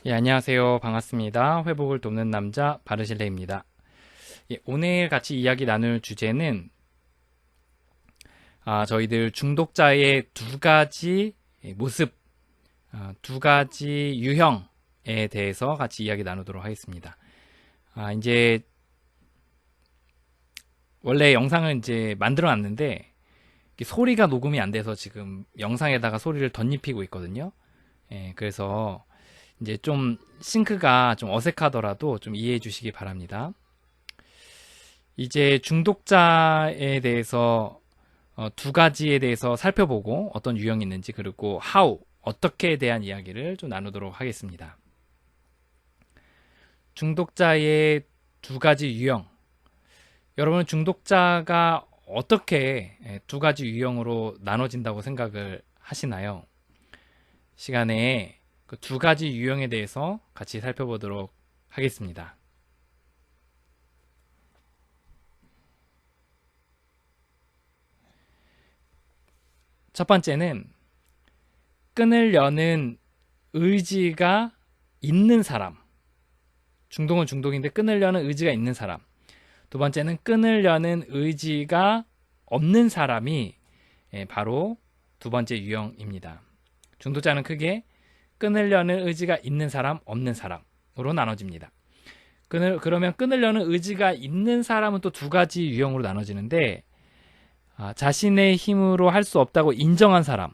예, 안녕하세요. 반갑습니다. 회복을 돕는 남자 바르실레입니다. 예, 오늘 같이 이야기 나눌 주제는 저희들 중독자의 두 가지 모습, 두 가지 유형에 대해서 같이 이야기 나누도록 하겠습니다. 이제 원래 영상을 이제 만들어 놨는데 소리가 녹음이 안 돼서 지금 영상에다가 소리를 덧입히고 있거든요. 예, 그래서 이제 좀 싱크가 좀 어색하더라도 좀 이해해 주시기 바랍니다. 이제 중독자에 대해서 두 가지에 대해서 살펴보고 어떤 유형이 있는지, 그리고 how, 어떻게에 대한 이야기를 좀 나누도록 하겠습니다. 중독자의 두 가지 유형. 여러분, 중독자가 어떻게 두 가지 유형으로 나눠진다고 생각을 하시나요? 시간에 그 두 가지 유형에 대해서 같이 살펴보도록 하겠습니다. 첫 번째는 끊으려는 의지가 있는 사람. 중독은 중독인데 끊으려는 의지가 있는 사람. 두 번째는 끊으려는 의지가 없는 사람이 바로 두 번째 유형입니다. 중독자는 크게 끊으려는 의지가 있는 사람, 없는 사람으로 나눠집니다. 그러면 끊으려는 의지가 있는 사람은 또 두 가지 유형으로 나눠지는데, 자신의 힘으로 할 수 없다고 인정한 사람,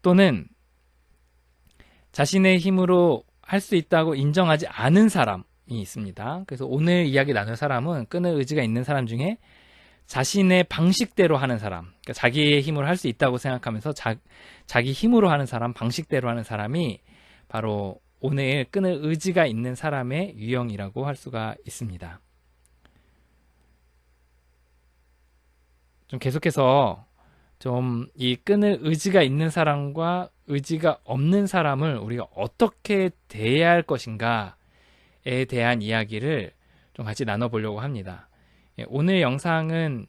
또는 자신의 힘으로 할 수 있다고 인정하지 않은 사람이 있습니다. 그래서 오늘 이야기 나눌 사람은 끊을 의지가 있는 사람 중에 자신의 방식대로 하는 사람, 그러니까 자기의 힘으로 할 수 있다고 생각하면서 자기 힘으로 하는 사람, 방식대로 하는 사람이 바로 오늘 끊을 의지가 있는 사람의 유형이라고 할 수가 있습니다. 좀 계속해서 좀 이 끊을 의지가 있는 사람과 의지가 없는 사람을 우리가 어떻게 대해야 할 것인가에 대한 이야기를 좀 같이 나눠보려고 합니다. 오늘 영상은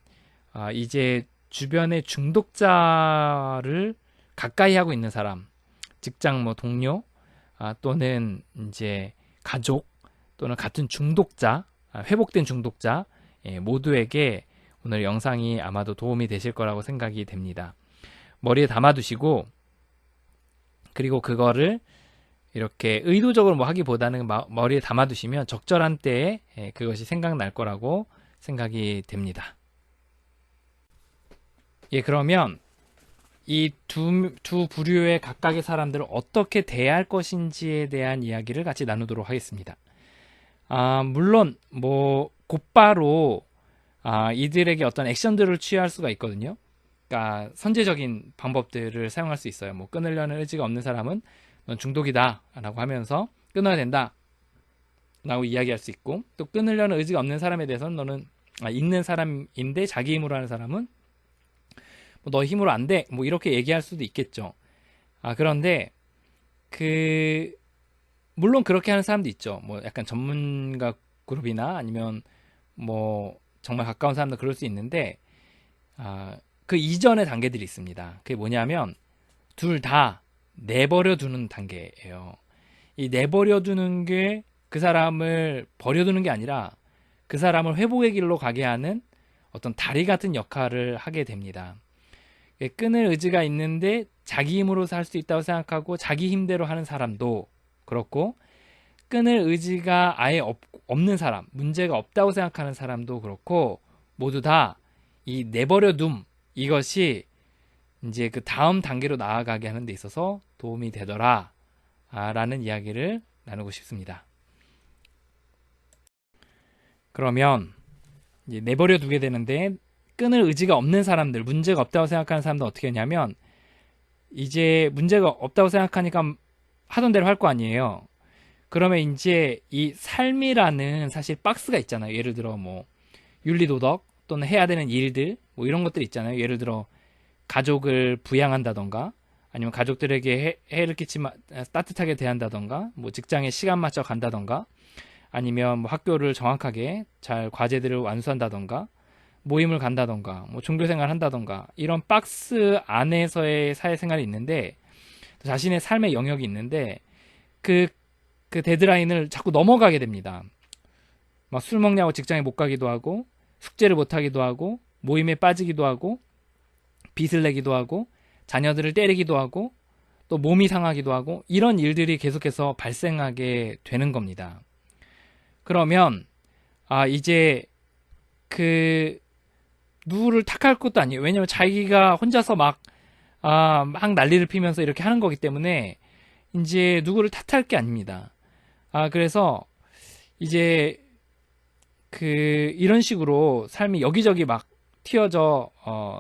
이제 주변의 중독자를 가까이 하고 있는 사람, 직장 동료, 또는 이제 가족, 또는 같은 중독자, 회복된 중독자 모두에게 오늘 영상이 아마도 도움이 되실 거라고 생각이 됩니다. 머리에 담아두시고, 그리고 그거를 이렇게 의도적으로 하기보다는 머리에 담아두시면 적절한 때에 그것이 생각날 거라고 생각이 됩니다. 예, 그러면 이 두 부류의 각각의 사람들을 어떻게 대해야 할 것인지에 대한 이야기를 같이 나누도록 하겠습니다. 물론 곧바로 이들에게 어떤 액션들을 취할 수가 있거든요. 그러니까 선제적인 방법들을 사용할 수 있어요. 끊으려는 의지가 없는 사람은 넌 중독이다 라고 하면서 끊어야 된다 라고 이야기할 수 있고, 또 끊으려는 의지가 없는 사람에 대해서는 너는 있는 사람인데 자기 힘으로 하는 사람은 너 힘으로 안 돼, 이렇게 얘기할 수도 있겠죠. 그런데 물론 그렇게 하는 사람도 있죠. 약간 전문가 그룹이나 아니면 정말 가까운 사람도 그럴 수 있는데, 그 이전의 단계들이 있습니다. 그게 뭐냐면 둘 다 내버려 두는 단계예요. 이 내버려 두는 게 그 사람을 버려두는 게 아니라 그 사람을 회복의 길로 가게 하는 어떤 다리 같은 역할을 하게 됩니다. 끊을 의지가 있는데 자기 힘으로 살 수 있다고 생각하고 자기 힘대로 하는 사람도 그렇고, 끊을 의지가 아예 없는 사람, 문제가 없다고 생각하는 사람도 그렇고, 모두 다 이 내버려둠, 이것이 이제 그 다음 단계로 나아가게 하는 데 있어서 도움이 되더라 라는 이야기를 나누고 싶습니다. 그러면 이제 내버려 두게 되는데, 끊을 의지가 없는 사람들, 문제가 없다고 생각하는 사람들 어떻게 하냐면, 이제 문제가 없다고 생각하니까 하던 대로 할 거 아니에요. 그러면 이제 이 삶이라는 사실 박스가 있잖아요. 예를 들어 윤리도덕 또는 해야 되는 일들 이런 것들이 있잖아요. 예를 들어 가족을 부양한다던가, 아니면 가족들에게 해를 끼치면 따뜻하게 대한다던가, 직장에 시간 맞춰 간다던가, 아니면 학교를 정확하게 잘 과제들을 완수한다던가, 모임을 간다던가, 종교생활 한다던가, 이런 박스 안에서의 사회생활이 있는데, 자신의 삶의 영역이 있는데, 그, 그 데드라인을 자꾸 넘어가게 됩니다. 막 술 먹냐고 직장에 못 가기도 하고, 숙제를 못 하기도 하고, 모임에 빠지기도 하고, 빚을 내기도 하고, 자녀들을 때리기도 하고, 또 몸이 상하기도 하고, 이런 일들이 계속해서 발생하게 되는 겁니다. 그러면, 이제 그 누구를 탓할 것도 아니에요. 왜냐면 자기가 혼자서 막 난리를 피면서 이렇게 하는 거기 때문에 이제 누구를 탓할 게 아닙니다. 그래서 이제 이런 식으로 삶이 여기저기 막 튀어져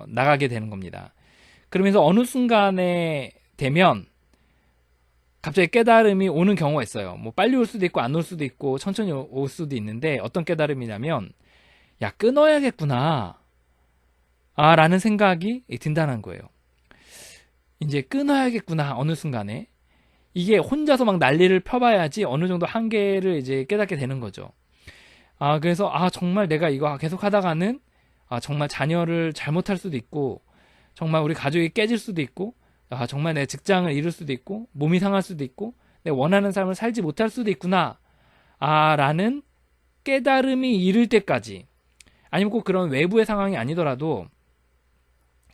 나가게 되는 겁니다. 그러면서 어느 순간에 되면 갑자기 깨달음이 오는 경우가 있어요. 뭐 빨리 올 수도 있고 안 올 수도 있고 천천히 올 수도 있는데 어떤 깨달음이냐면 야, 끊어야겠구나 라는 생각이 든다는 거예요. 이제 끊어야겠구나 어느 순간에 이게 혼자서 막 난리를 펴봐야지 어느 정도 한계를 이제 깨닫게 되는 거죠. 그래서 정말 내가 이거 계속 하다가는 정말 자녀를 잘못할 수도 있고 정말 우리 가족이 깨질 수도 있고 정말 내 직장을 잃을 수도 있고 몸이 상할 수도 있고 내가 원하는 삶을 살지 못할 수도 있구나 라는 깨달음이 이를 때까지 아니면 꼭 그런 외부의 상황이 아니더라도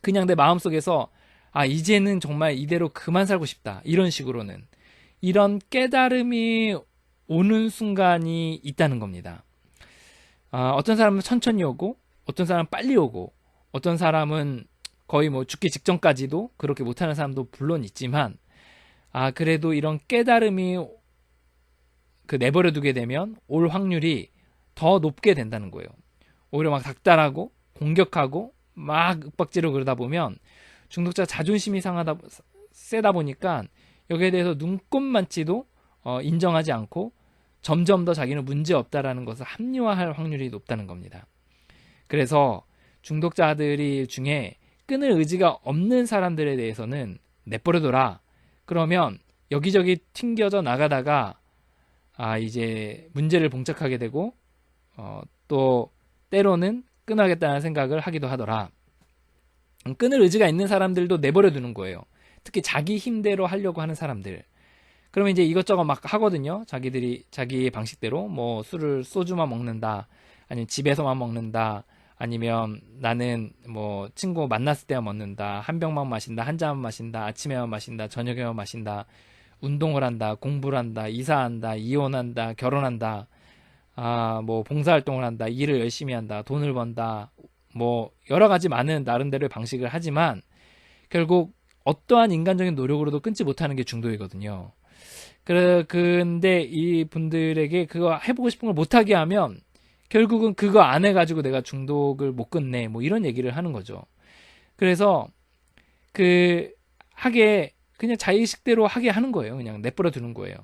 그냥 내 마음속에서 이제는 정말 이대로 그만 살고 싶다 이런 식으로는 이런 깨달음이 오는 순간이 있다는 겁니다. 어떤 사람은 천천히 오고 어떤 사람은 빨리 오고 어떤 사람은 거의 뭐 죽기 직전까지도 그렇게 못하는 사람도 물론 있지만 그래도 이런 깨달음이 내버려 두게 되면 올 확률이 더 높게 된다는 거예요. 오히려 막 닥달하고 공격하고 막 윽박지르고 그러다 보면 중독자 자존심이 세다 보니까 여기에 대해서 눈꼽만치도 인정하지 않고 점점 더 자기는 문제 없다라는 것을 합리화할 확률이 높다는 겁니다. 그래서 중독자들이 중에 끊을 의지가 없는 사람들에 대해서는 내버려둬라. 그러면 여기저기 튕겨져 나가다가 이제 문제를 봉착하게 되고 또 때로는 끊어야겠다는 생각을 하기도 하더라. 끊을 의지가 있는 사람들도 내버려두는 거예요. 특히 자기 힘대로 하려고 하는 사람들. 그러면 이제 이것저것 막 하거든요. 자기들이 자기의 방식대로 뭐 소주만 먹는다. 아니면 집에서만 먹는다. 아니면 나는 뭐 친구 만났을 때만 먹는다. 한 병만 마신다. 한 잔만 마신다. 아침에만 마신다. 저녁에만 마신다. 운동을 한다. 공부를 한다. 이사한다. 이혼한다. 결혼한다. 뭐 봉사활동을 한다. 일을 열심히 한다. 돈을 번다. 뭐 여러 가지 많은 나름대로의 방식을 하지만 결국 어떠한 인간적인 노력으로도 끊지 못하는 게 중독이거든요. 근데 이 분들에게 그거 해보고 싶은 걸 못하게 하면 결국은 그거 안 해가지고 내가 중독을 못 끊네. 뭐 이런 얘기를 하는 거죠. 그래서 그냥 자의식대로 하게 하는 거예요. 그냥 내버려 두는 거예요.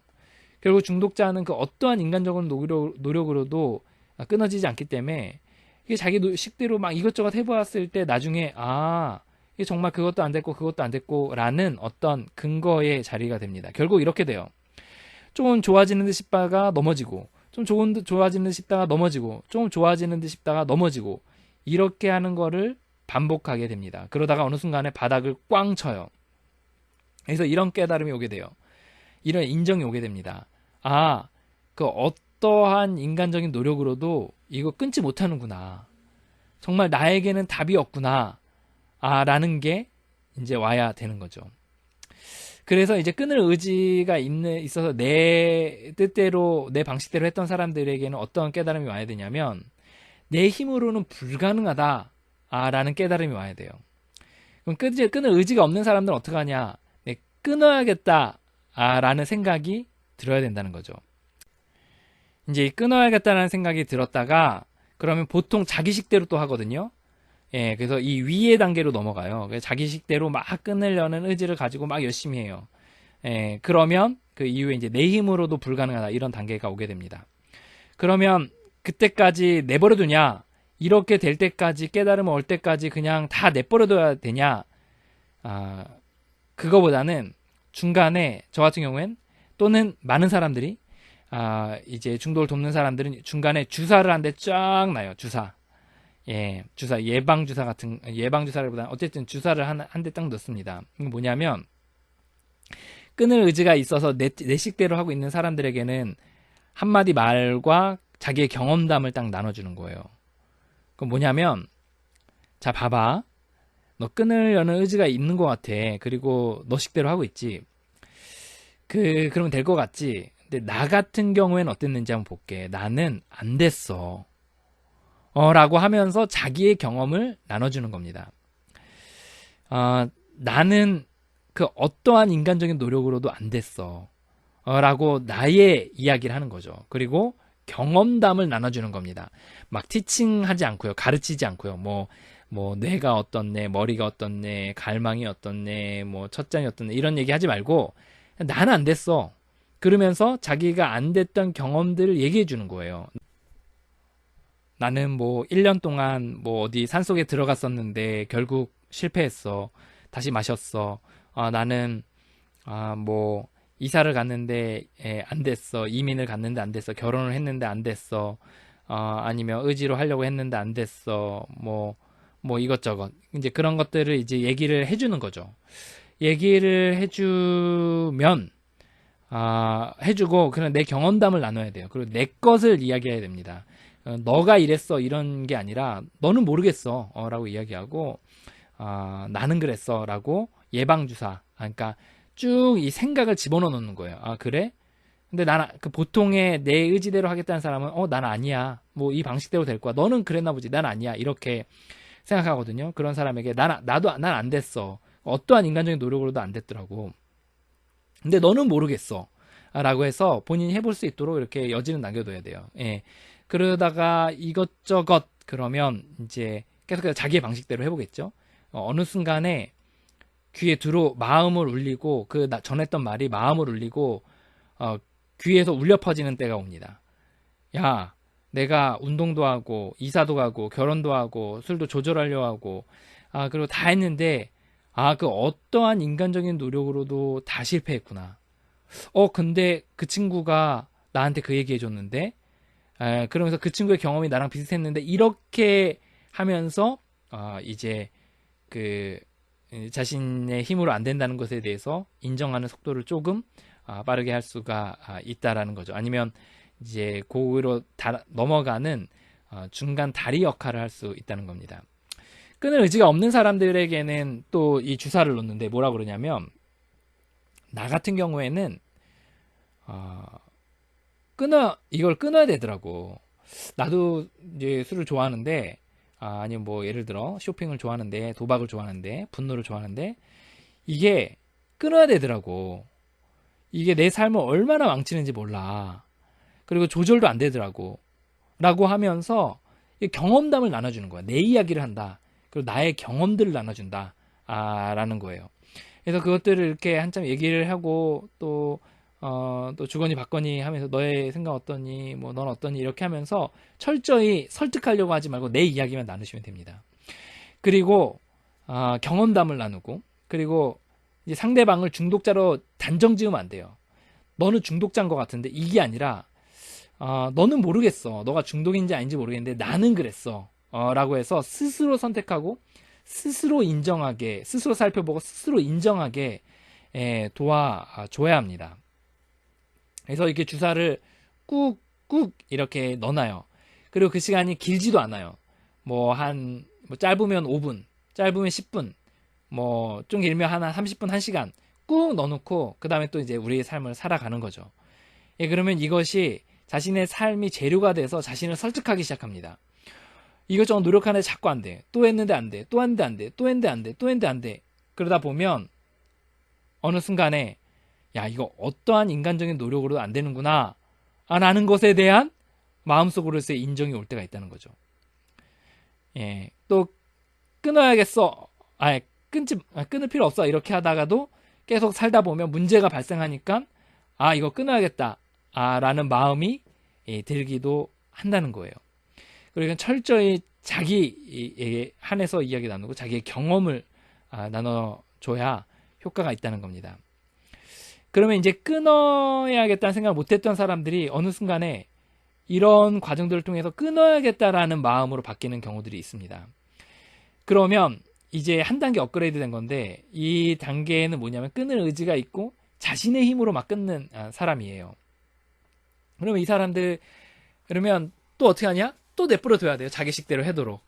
결국 중독자는 그 어떠한 인간적인 노력으로도 끊어지지 않기 때문에 이게 자기 식대로 막 이것저것 해보았을 때 나중에 이게 정말 그것도 안 됐고 그것도 안 됐고 라는 어떤 근거의 자리가 됩니다. 결국 이렇게 돼요. 조금 좋아지는 듯 싶다가 넘어지고 좀 좋아지는 듯 싶다가 넘어지고 좀 좋아지는 듯 싶다가 넘어지고 이렇게 하는 거를 반복하게 됩니다. 그러다가 어느 순간에 바닥을 꽝 쳐요. 그래서 이런 깨달음이 오게 돼요. 이런 인정이 오게 됩니다. 그 어떠한 인간적인 노력으로도 이거 끊지 못하는구나. 정말 나에게는 답이 없구나. 라는 게 이제 와야 되는 거죠. 그래서 이제 끊을 의지가 있어서 내 뜻대로, 내 방식대로 했던 사람들에게는 어떤 깨달음이 와야 되냐면, 내 힘으로는 불가능하다. 라는 깨달음이 와야 돼요. 그럼 끊을 의지가 없는 사람들은 어떻게 하냐? 끊어야겠다. 라는 생각이 들어야 된다는 거죠. 이제 끊어야겠다는 생각이 들었다가, 그러면 보통 자기식대로 또 하거든요. 그래서 이 위의 단계로 넘어가요. 그래서 자기식대로 막 끊으려는 의지를 가지고 막 열심히 해요. 그러면 그 이후에 이제 내 힘으로도 불가능하다. 이런 단계가 오게 됩니다. 그러면 그때까지 내버려두냐? 이렇게 될 때까지 깨달음 올 때까지 그냥 다 내버려둬야 되냐? 그거보다는 중간에 저 같은 경우엔 또는 많은 사람들이 이제 중독을 돕는 사람들은 중간에 주사를 한 대 쫙 놔요. 주사. 주사, 예방주사라기보다는 어쨌든 주사를 한 대 딱 넣습니다. 이게 뭐냐면, 끊을 의지가 있어서 내 식대로 하고 있는 사람들에게는 한마디 말과 자기의 경험담을 딱 나눠주는 거예요. 그건 뭐냐면, 자, 봐봐. 너 끊으려는 의지가 있는 것 같아. 그리고 너 식대로 하고 있지. 그러면 될 것 같지. 근데 나 같은 경우에는 어땠는지 한번 볼게. 나는 안 됐어. 라고 하면서 자기의 경험을 나눠주는 겁니다. 나는 그 어떠한 인간적인 노력으로도 안 됐어. 라고 나의 이야기를 하는 거죠. 그리고 경험담을 나눠주는 겁니다. 막 티칭하지 않고요. 가르치지 않고요. 뭐 뇌가 어떻네, 머리가 어떻네, 갈망이 어떻네, 뭐 첫장이 어떻네 이런 얘기 하지 말고 나는 안 됐어. 그러면서 자기가 안 됐던 경험들을 얘기해 주는 거예요. 나는 뭐 1년 동안 뭐 어디 산속에 들어갔었는데 결국 실패했어. 다시 마셨어. 나는 뭐 이사를 갔는데 안 됐어. 이민을 갔는데 안 됐어. 결혼을 했는데 안 됐어. 아니면 의지로 하려고 했는데 안 됐어. 뭐 이것저것. 이제 그런 것들을 이제 얘기를 해주는 거죠. 얘기를 해주면 해주고 그냥 내 경험담을 나눠야 돼요. 그리고 내 것을 이야기해야 됩니다. 너가 이랬어 이런 게 아니라 너는 모르겠어 라고 이야기하고 나는 그랬어 라고 예방주사 그러니까 쭉 이 생각을 집어넣어 놓는 거예요. 그래? 근데 나는 그 보통의 내 의지대로 하겠다는 사람은 난 아니야 뭐 이 방식대로 될 거야 너는 그랬나 보지 난 아니야 이렇게 생각하거든요. 그런 사람에게 난 안 됐어 어떠한 인간적인 노력으로도 안 됐더라고 근데 너는 모르겠어 라고 해서 본인이 해볼 수 있도록 이렇게 여지는 남겨둬야 돼요. 예. 그러다가 이것저것 그러면 이제 계속해서 자기의 방식대로 해보겠죠. 어느 순간에 귀에 마음을 울리고 전했던 말이 마음을 울리고 귀에서 울려 퍼지는 때가 옵니다. 야, 내가 운동도 하고 이사도 가고 결혼도 하고 술도 조절하려 하고 그리고 다 했는데 그 어떠한 인간적인 노력으로도 다 실패했구나. 근데 그 친구가 나한테 그 얘기 해줬는데 그러면서 그 친구의 경험이 나랑 비슷했는데 이렇게 하면서 이제 그 자신의 힘으로 안 된다는 것에 대해서 인정하는 속도를 조금 빠르게 할 수가 있다라는 거죠. 아니면 이제 고의로 넘어가는 중간 다리 역할을 할 수 있다는 겁니다. 끊을 의지가 없는 사람들에게는 또 이 주사를 놓는데 뭐라 그러냐면 나 같은 경우에는 이걸 끊어야 되더라고. 나도 이제 술을 좋아하는데 아니면 뭐 예를 들어 쇼핑을 좋아하는데 도박을 좋아하는데 분노를 좋아하는데 이게 끊어야 되더라고. 이게 내 삶을 얼마나 망치는지 몰라. 그리고 조절도 안 되더라고. 라고 하면서 경험담을 나눠주는 거야. 내 이야기를 한다. 그리고 나의 경험들을 나눠준다. 라는 거예요. 그래서 그것들을 이렇게 한참 얘기를 하고 또 주거니 받거니 하면서 너의 생각 어떠니 뭐 넌 어떠니 이렇게 하면서 철저히 설득하려고 하지 말고 내 이야기만 나누시면 됩니다. 그리고 경험담을 나누고 그리고 이제 상대방을 중독자로 단정 지으면 안 돼요. 너는 중독자인 것 같은데 이게 아니라 너는 모르겠어. 너가 중독인지 아닌지 모르겠는데 나는 그랬어. 라고 해서 스스로 선택하고 스스로 인정하게 스스로 살펴보고 스스로 인정하게 도와줘야 합니다. 그래서 이렇게 주사를 꾹꾹 이렇게 넣어놔요. 그리고 그 시간이 길지도 않아요. 뭐 짧으면 5분, 짧으면 10분, 뭐 좀 길면 한 30분, 1시간 꾹 넣어놓고 그 다음에 또 이제 우리의 삶을 살아가는 거죠. 그러면 이것이 자신의 삶이 재료가 돼서 자신을 설득하기 시작합니다. 이것저것 노력하는데 자꾸 안 돼. 또 했는데 안 돼. 또 했는데 안 돼. 또 했는데 안 돼. 또 했는데 안 돼. 그러다 보면 어느 순간에 야 이거 어떠한 인간적인 노력으로도 안 되는구나 라는 것에 대한 마음속으로서의 인정이 올 때가 있다는 거죠. 또 끊어야겠어. 끊을 필요 없어. 이렇게 하다가도 계속 살다 보면 문제가 발생하니까 이거 끊어야겠다 라는 마음이 들기도 한다는 거예요. 그러니까 철저히 자기에 한해서 이야기 나누고 자기의 경험을 나눠줘야 효과가 있다는 겁니다. 그러면 이제 끊어야겠다는 생각을 못했던 사람들이 어느 순간에 이런 과정들을 통해서 끊어야겠다라는 마음으로 바뀌는 경우들이 있습니다. 그러면 이제 한 단계 업그레이드 된 건데 이 단계에는 뭐냐면 끊을 의지가 있고 자신의 힘으로 막 끊는 사람이에요. 그러면 이 사람들, 그러면 또 어떻게 하냐? 또 내버려 둬야 돼요. 자기 식대로 하도록.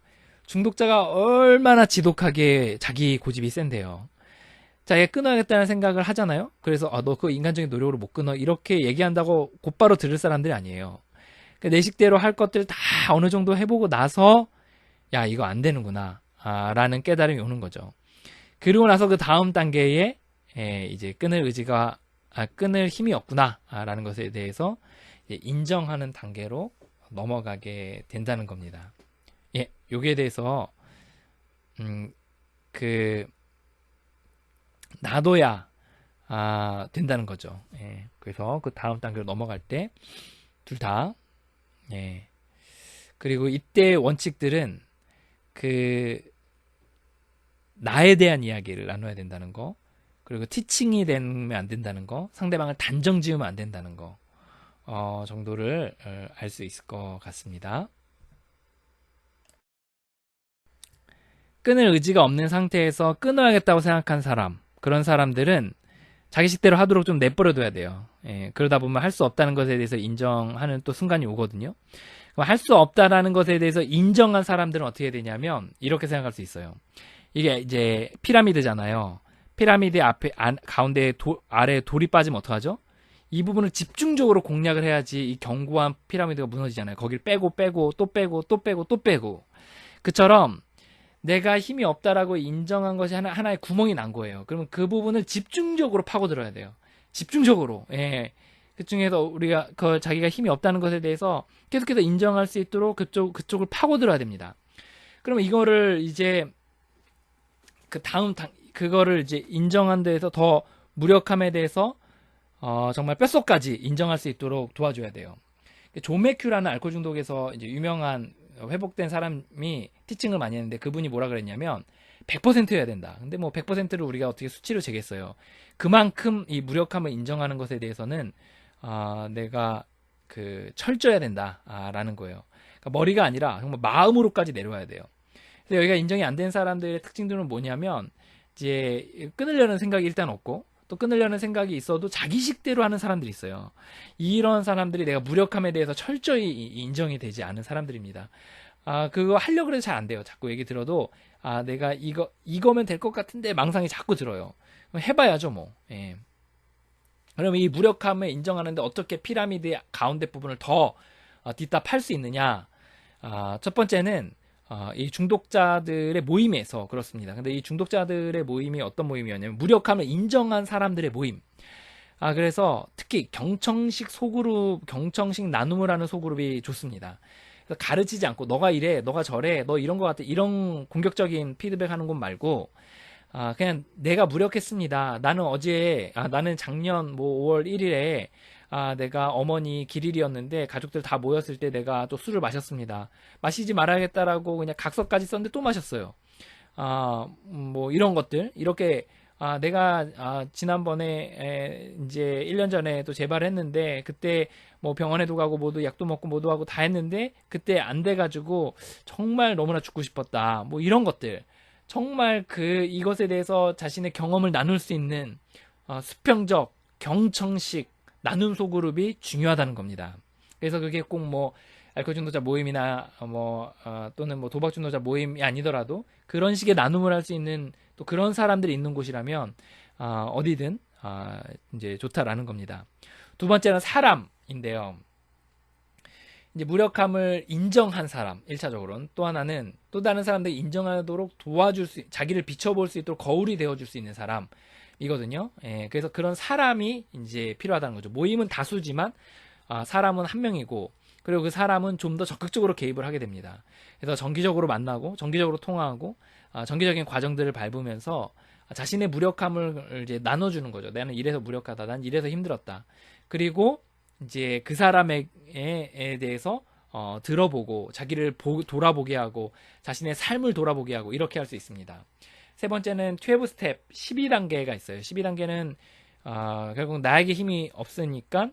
중독자가 얼마나 지독하게 자기 고집이 센데요. 자기가 끊어야겠다는 생각을 하잖아요. 그래서 너 그 인간적인 노력으로 못 끊어, 이렇게 얘기한다고 곧바로 들을 사람들이 아니에요. 그러니까 내 식대로 할 것들 다 어느 정도 해보고 나서 야, 이거 안 되는구나 라는 깨달음이 오는 거죠. 그리고 나서 그 다음 단계에 이제 끊을 힘이 없구나 라는 것에 대해서 인정하는 단계로 넘어가게 된다는 겁니다. 예, 여기에 대해서 그 놔둬야 된다는 거죠. 예, 그래서 그 다음 단계로 넘어갈 때 둘 다, 예, 그리고 이때 원칙들은 그 나에 대한 이야기를 나눠야 된다는 거, 그리고 티칭이 되면 안 된다는 거, 상대방을 단정 지으면 안 된다는 거 정도를 알 수 있을 것 같습니다. 끊을 의지가 없는 상태에서 끊어야겠다고 생각한 사람, 그런 사람들은 자기 식대로 하도록 좀 내버려둬야 돼요. 예, 그러다 보면 할 수 없다는 것에 대해서 인정하는 또 순간이 오거든요. 할 수 없다라는 것에 대해서 인정한 사람들은 어떻게 되냐면 이렇게 생각할 수 있어요. 이게 이제 피라미드잖아요. 피라미드 앞에 가운데 아래에 돌이 빠지면 어떡하죠? 이 부분을 집중적으로 공략을 해야지 이 견고한 피라미드가 무너지잖아요. 거길 빼고 또 빼고 또 빼고 또 빼고. 그처럼 내가 힘이 없다라고 인정한 것이 하나의 구멍이 난 거예요. 그러면 그 부분을 집중적으로 파고들어야 돼요. 집중적으로. 예. 그 중에서 우리가 자기가 힘이 없다는 것에 대해서 계속해서 인정할 수 있도록 그쪽을 파고들어야 됩니다. 그러면 이거를 이제 그거를 이제 인정한 데에서 더 무력함에 대해서 정말 뼛속까지 인정할 수 있도록 도와줘야 돼요. 존 매큐라는 알코올 중독에서 이제 유명한 회복된 사람이 티칭을 많이 했는데 그분이 뭐라 그랬냐면 100%여야 된다. 근데 뭐 100%를 우리가 어떻게 수치로 재겠어요. 그만큼 이 무력함을 인정하는 것에 대해서는 내가 철저해야 된다라는 거예요. 그러니까 머리가 아니라 정말 마음으로까지 내려와야 돼요. 그래서 여기가 인정이 안 된 사람들의 특징들은 뭐냐면 이제 끊으려는 생각이 일단 없고 또 끊으려는 생각이 있어도 자기식대로 하는 사람들이 있어요. 이런 사람들이 내가 무력함에 대해서 철저히 인정이 되지 않은 사람들입니다. 그거 하려고 해도 잘 안 돼요. 자꾸 얘기 들어도 내가 이거면 될 것 같은데 망상이 자꾸 들어요. 해봐야죠 뭐. 예. 그러면 이 무력함을 인정하는데 어떻게 피라미드의 가운데 부분을 더 뒷다 팔 수 있느냐? 첫 번째는 이 중독자들의 모임에서 그렇습니다. 근데 이 중독자들의 모임이 어떤 모임이었냐면 무력함을 인정한 사람들의 모임. 그래서 특히 경청식 소그룹, 경청식 나눔을 하는 소그룹이 좋습니다. 그래서 가르치지 않고 너가 이래, 너가 저래, 너 이런 거 같아, 이런 공격적인 피드백 하는 곳 말고 그냥 내가 무력했습니다. 나는 작년 뭐 5월 1일에 내가 어머니 길일이었는데 가족들 다 모였을 때 내가 또 술을 마셨습니다. 마시지 말아야겠다라고 그냥 각서까지 썼는데 또 마셨어요. 뭐 이런 것들 이렇게 내가 지난번에 이제 1년 전에 또 재발했는데 그때 뭐 병원에도 가고 모두 약도 먹고 모두 하고 다 했는데 그때 안 돼가지고 정말 너무나 죽고 싶었다. 뭐 이런 것들 정말 이것에 대해서 자신의 경험을 나눌 수 있는 수평적 경청식 나눔 소그룹이 중요하다는 겁니다. 그래서 그게 꼭 뭐 알코올 중독자 모임이나 또는 뭐 도박 중독자 모임이 아니더라도 그런 식의 나눔을 할 수 있는 또 그런 사람들이 있는 곳이라면 어디든 이제 좋다라는 겁니다. 두 번째는 사람인데요. 이제 무력함을 인정한 사람 1차적으로는 또 하나는 또 다른 사람들이 인정하도록 자기를 비춰볼 수 있도록 거울이 되어줄 수 있는 사람이거든요. 예, 그래서 그런 사람이 이제 필요하다는 거죠. 모임은 다수지만 사람은 한 명이고 그리고 그 사람은 좀 더 적극적으로 개입을 하게 됩니다. 그래서 정기적으로 만나고 정기적으로 통화하고 정기적인 과정들을 밟으면서 자신의 무력함을 이제 나눠주는 거죠. 나는 이래서 무력하다. 난 이래서 힘들었다. 그리고 이제 그 사람에 대해서 들어보고 자기를 돌아보게 하고 자신의 삶을 돌아보게 하고 이렇게 할 수 있습니다. 세 번째는 12스텝 12단계가 있어요. 12단계는 결국 나에게 힘이 없으니까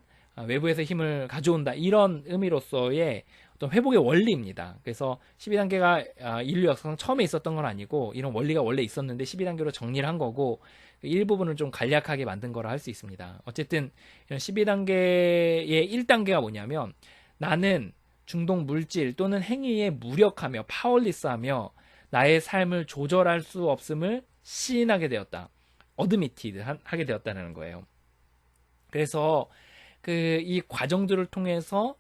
외부에서 힘을 가져온다 이런 의미로서의 어떤 회복의 원리입니다. 그래서 12단계가 인류 역사상 처음에 있었던 건 아니고 이런 원리가 원래 있었는데 12단계로 정리를 한 거고 일부분을 좀 간략하게 만든 거라 할 수 있습니다. 어쨌든 이런 12단계의 1단계가 뭐냐면 나는 중독 물질 또는 행위에 무력하며 파워리스하며 나의 삶을 조절할 수 없음을 시인하게 되었다. 어드미티드 하게 되었다는 거예요. 그래서 이 과정들을 통해서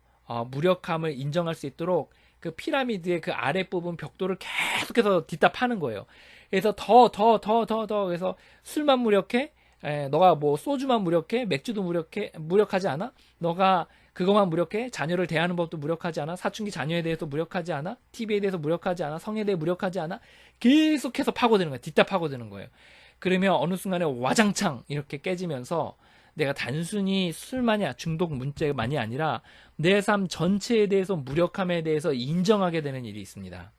무력함을 인정할 수 있도록 그 피라미드의 그 아랫부분 벽돌을 계속해서 딛다 파는 거예요. 그래서 그래서 술만 무력해? 너가 뭐 소주만 무력해? 맥주도 무력하지 않아? 너가 그것만 무력해? 자녀를 대하는 법도 무력하지 않아? 사춘기 자녀에 대해서 무력하지 않아? TV에 대해서 무력하지 않아? 성에 대해 무력하지 않아? 계속해서 파고드는 거예요. 딛다 파고드는 거예요. 그러면 어느 순간에 와장창 이렇게 깨지면서 내가 단순히 술만이 중독 문제만이 아니라 내 삶 전체에 대해서 무력함에 대해서 인정하게 되는 일이 있습니다.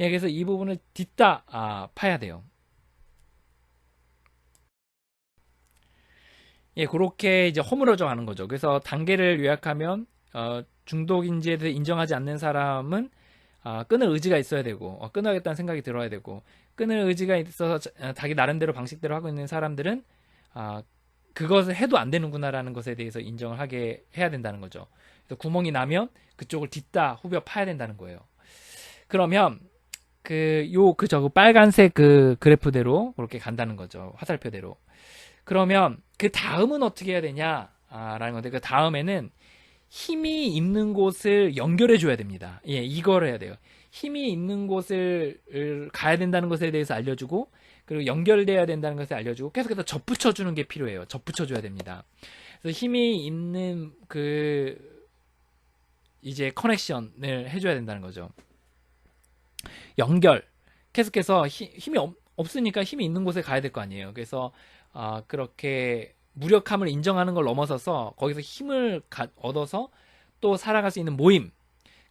예, 그래서 이 부분을 딛다 파야 돼요. 예, 그렇게 이제 허물어져 가는 거죠. 그래서 단계를 요약하면 중독인지에 대해 인정하지 않는 사람은 끊을 의지가 있어야 되고 끊어야겠다는 생각이 들어야 되고 끊을 의지가 있어서 자기 나름대로 방식대로 하고 있는 사람들은 그것을 해도 안 되는구나라는 것에 대해서 인정을 하게 해야 된다는 거죠. 그래서 구멍이 나면 그쪽을 딛다 후벼 파야 된다는 거예요. 그러면 저 빨간색 그 그래프대로 그렇게 간다는 거죠. 화살표대로. 그러면 그 다음은 어떻게 해야 되냐라는 건데 그 다음에는 힘이 있는 곳을 연결해 줘야 됩니다. 예, 이걸 해야 돼요. 힘이 있는 곳을 가야 된다는 것에 대해서 알려주고 그리고 연결돼야 된다는 것을 알려주고 계속해서 접붙여 주는 게 필요해요. 접붙여 줘야 됩니다. 그래서 힘이 있는 이제 커넥션을 해줘야 된다는 거죠. 연결. 계속해서 힘이 없으니까 힘이 있는 곳에 가야 될 거 아니에요. 그래서 그렇게 무력함을 인정하는 걸 넘어서서 거기서 힘을 얻어서 또 살아갈 수 있는 모임,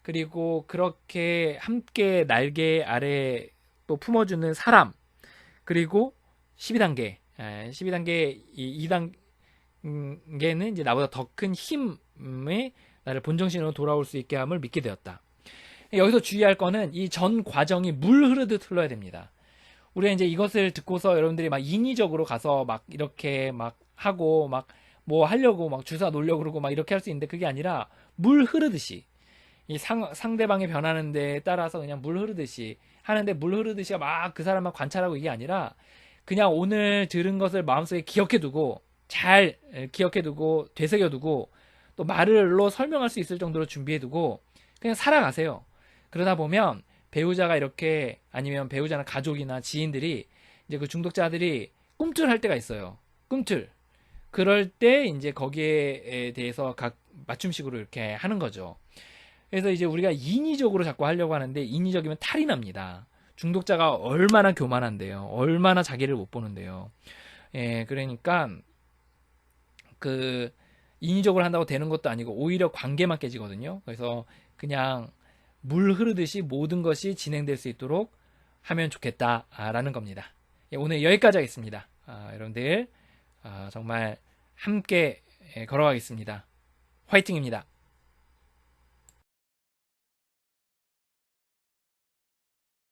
그리고 그렇게 함께 날개 아래 또 품어주는 사람, 그리고 12단계 12단계 2단계는 이제 나보다 더 큰 힘에 나를 본정신으로 돌아올 수 있게 함을 믿게 되었다. 여기서 주의할 거는 이 전 과정이 물 흐르듯 흘러야 됩니다. 우리가 이제 이것을 듣고서 여러분들이 막 인위적으로 가서 막 이렇게 막 하고 막 뭐 하려고 막 주사 놓으려고 그러고 막 이렇게 할 수 있는데 그게 아니라 물 흐르듯이 이 상대방의 변하는 데 따라서 그냥 물 흐르듯이 하는데 물 흐르듯이 막 그 사람만 관찰하고 이게 아니라 그냥 오늘 들은 것을 마음속에 기억해두고 잘 기억해두고 되새겨두고 또 말로 설명할 수 있을 정도로 준비해두고 그냥 살아가세요. 그러다 보면 배우자가 이렇게 아니면 배우자나 가족이나 지인들이 이제 그 중독자들이 꿈틀할 때가 있어요. 꿈틀. 그럴 때 이제 거기에 대해서 각 맞춤식으로 이렇게 하는 거죠. 그래서 이제 우리가 인위적으로 자꾸 하려고 하는데 인위적이면 탈이 납니다. 중독자가 얼마나 교만한데요. 얼마나 자기를 못 보는데요. 예, 그러니까 인위적으로 한다고 되는 것도 아니고 오히려 관계만 깨지거든요. 그래서 그냥 물 흐르듯이 모든 것이 진행될 수 있도록 하면 좋겠다라는 겁니다. 예, 오늘 여기까지 하겠습니다. 여러분들 정말 함께 걸어가겠습니다. 화이팅입니다.